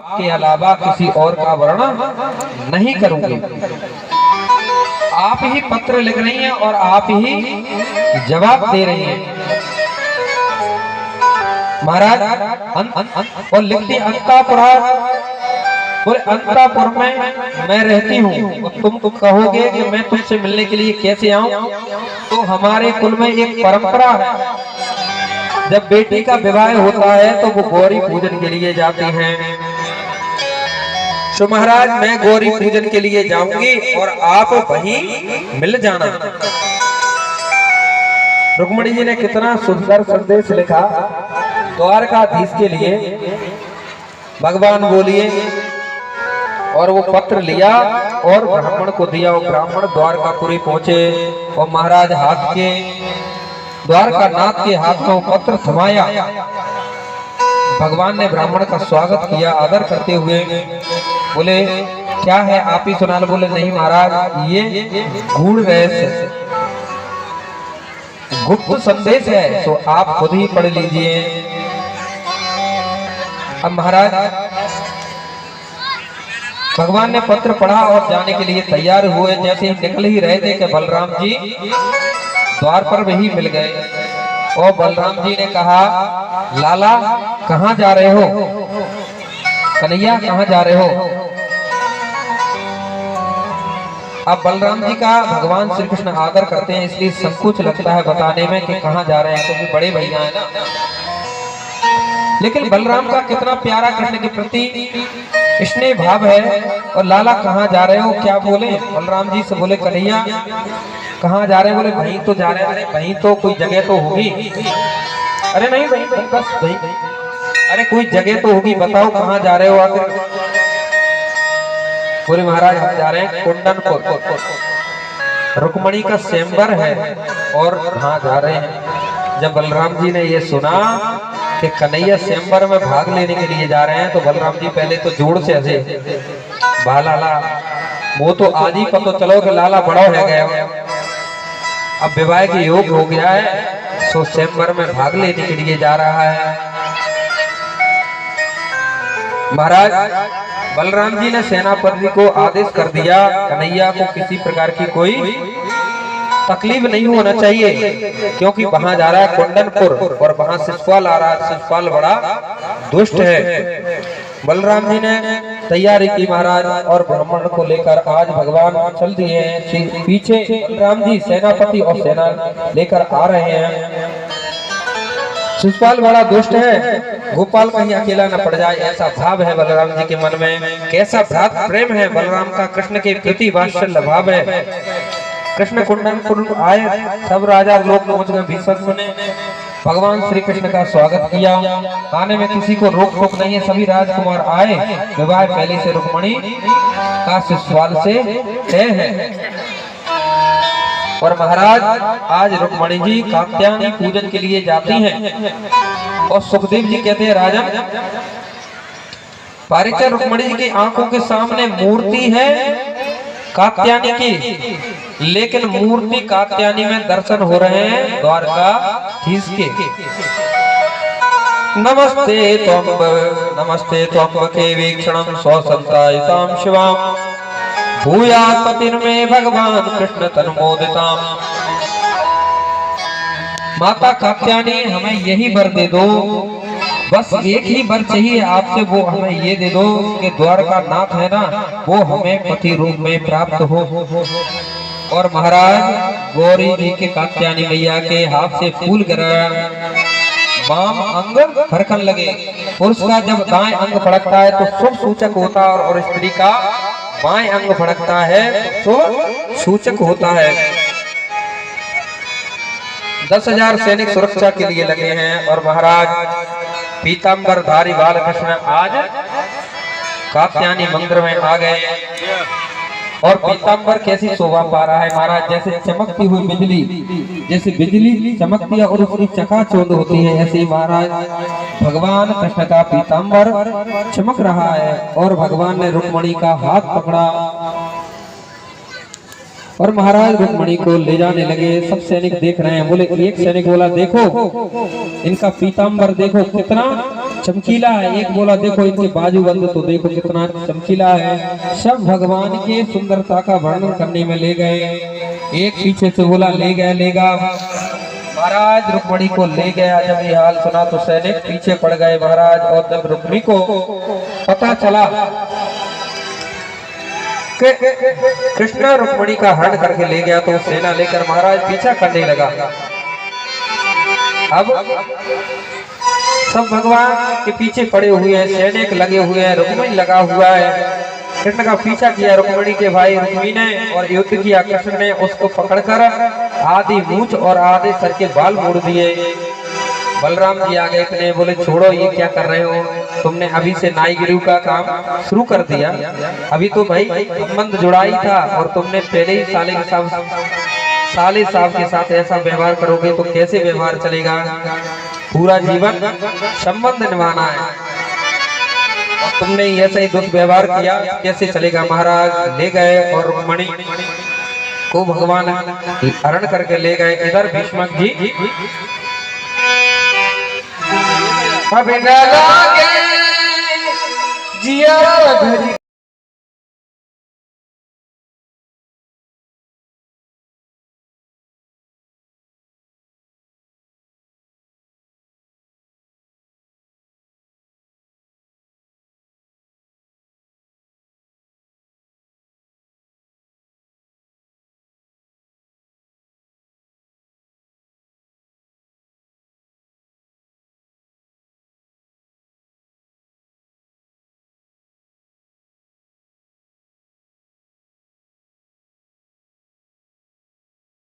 के अलावा किसी और का वर्णन नहीं करूंगी। आप ही पत्र लिख रही हैं और आप ही जवाब दे रही हैं। महाराज और लिखती अंतापुरा, बोले अंतापुर में मैं रहती हूँ। तुम कहोगे कि मैं तुमसे मिलने के लिए कैसे आऊं? तो हमारे कुल में एक परंपरा है, जब बेटी का विवाह होता है तो वो गौरी पूजन के लिए जाती हैं। तो महाराज मैं गौरी पूजन के लिए जाऊंगी और आप वहीं मिल जाना। रुक्मणी जी ने कितना सुंदर संदेश लिखा द्वारकाधीश के लिए। भगवान बोलिए, और वो पत्र लिया और ब्राह्मण को दिया। वो ब्राह्मण द्वारकापुरी पहुंचे और महाराज हाथ के द्वारकानाथ के हाथ में वो पत्र थमाया। भगवान ने ब्राह्मण का स्वागत किया आदर करते हुए। बोले क्या है, आप ही सुना लो। बोले नहीं महाराज, ये गूढ़ रहस्य गुप्त संदेश है, तो आप खुद ही पढ़ लीजिए। अब महाराज भगवान ने पत्र पढ़ा और जाने के लिए तैयार हुए। जैसे ही निकल ही रहे थे कि बलराम जी द्वार पर वही मिल गए। और बलराम जी ने कहा, लाला कहाँ जा रहे हो? कन्हैया कहाँ जा रहे हो? अब बलराम जी का भगवान श्री कृष्ण आदर करते हैं, इसलिए संकोच लगता है बताने में कि कहाँ जा रहे हैं, क्योंकि बड़े भैया है ना। लेकिन बलराम का कितना प्यारा कृष्ण के प्रति स्नेह भाव है। और लाला कहाँ जा रहे हो? क्या बोले बलराम जी से? बोले कन्हैया कहाँ जा रहे हैं? बोले वहीं तो जा रहे हैं। अरे वहीं तो कोई जगह तो होगी। अरे नहीं वहीं बस वहीं। अरे कोई जगह तो होगी, बताओ कहाँ जा रहे हो आखिर? बोले महाराज हम जा रहे हैं कुंदनपुर, रुक्मणी का स्वयंवर है और वहां जा रहे हैं। जब बलराम जी ने ये सुना कि कन्हैया स्वयंवर में भाग लेने के लिए जा रहे हैं, तो बलराम जी पहले तो जोड़ से हंसे। लाला वो तो आज ही पता चलो कि लाला बड़ा हो गया, अब विवाह के योग हो गया है, तो स्वयंवर में भाग लेने के लिए जा रहा है। महाराज बलराम जी ने सेनापति को आदेश कर दिया, कन्हैया को किसी प्रकार की कोई तकलीफ नहीं होना चाहिए, क्योंकि वहां जा रहा है कुंदनपुर और वहां शिशुपाल आ रहा है। शिशुपाल बड़ा दुष्ट है। बलराम जी ने तैयारी की महाराज, और ब्राह्मण को लेकर आज भगवान चल दिए हैं। पीछे बलराम जी सेनापति और सेना लेकर आ रहे हैं। शिशुपाल बड़ा दुष्ट है, गोपाल कहीं अकेला न पड़ जाए, ऐसा भाव है बलराम जी के मन में। कैसा भ्रात प्रेम है बलराम का कृष्ण के प्रति, वात्सल्य भाव है। कृष्ण कुंदनपुर आए, सब राजा लोग पहुंच गए। भीष्म ने भगवान श्री कृष्ण का स्वागत किया। आने में किसी को रोक टोक नहीं है, सभी राजकुमार आए। विवाह पहले से रुक्मणी का शिशुपाल से तय है। और महाराज आज रुक्मणी जी कात्यायनी पूजन के लिए जाती हैं। और सुखदेव जी कहते हैं, राजन पारिचय रुक्मणी जी की आंखों के सामने मूर्ति है कात्यायनी की, लेकिन मूर्ति कात्यायनी में दर्शन हो रहे हैं द्वारकाधीश के। नमस्ते त्वं के वीक्षणं स्वसंतायितां शिवाम भूयात् पतिर्मे भगवान कृष्ण तन्मोदिताम। माता कात्यायनी हमें यही वर दे दो, बस एक ही वर चाहिए आपसे, वो हमें ये दे दो कि द्वारकानाथ है ना, वो हमें पति रूप में प्राप्त हो। और महाराज गौरी जी के कात्यायनी मैया के हाथ से फूल गिराया, वाम अंग फड़कन लगे। पुरुष का जब दाएं अंग फड़कता है तो शुभ सूचक होता है, और स्त्री का बाएं अंग फड़कता है तो सूचक होता है। 10,000 सैनिक सुरक्षा के लिए लगे हैं। और महाराज पीतांबरधारी बालकृष्ण आज कात्यायनी मंदिर में आ गए। और पीतांबर कैसी शोभा पा रहा है महाराज, जैसे चमकती हुई बिजली, जैसे बिजली चमकती है और उसकी चकाचौंध होती है, ऐसे ही महाराज भगवान कृष्ण का पीतांबर चमक रहा है। और भगवान ने रुक्मणी का हाथ पकड़ा और महाराज रुक्मणी को ले जाने लगे। सब सैनिक देख रहे हैं। बोले एक सैनिक बोला, देखो इनका पीतांबर देखो कितना चमकीला है। एक बोला देखो इनके बाजूबंद तो देखो कितना चमकीला है। सब भगवान के सुंदरता का वर्णन करने में ले गए। एक पीछे से बोला ले गया महाराज रुक्मणी को ले गया। जब ये हाल सुना तो सैनिक पीछे पड़ गए महाराज। और जब रुक्मणी को पता चला कि कृष्ण रुक्मणी का हरण करके ले गया तो सेना लेकर महाराज पीछा करने लगा। अब सब भगवान के पीछे पड़े हुए हैं, सैनिक लगे हुए हैं, रुक्मणी लगा हुआ है। कृष्ण का पीछा किया रुक्मणी के भाई रुक्मी ने और युद्ध किया। कृष्ण ने उसको पकड़कर आधी मूंछ और आधे सर के बाल मोड़ दिए। बलराम जी आ गए, इतने बोले छोड़ो ये क्या कर रहे हो, तुमने अभी से नाई गिरू का काम शुरू कर दिया। अभी तो भाई संबंध जुड़ा ही था और तुमने पहले ही साले साहब के साथ ऐसा व्यवहार करोगे तो कैसे व्यवहार चलेगा। पूरा जीवन संबंध निभाना है और तुमने ऐसा ही दुष्व्यवहार किया, कैसे चलेगा। महाराज ले गए और रुक्मणी को भगवान हरण करके ले गए। इधर भीष्मक जी अब न लागे जिया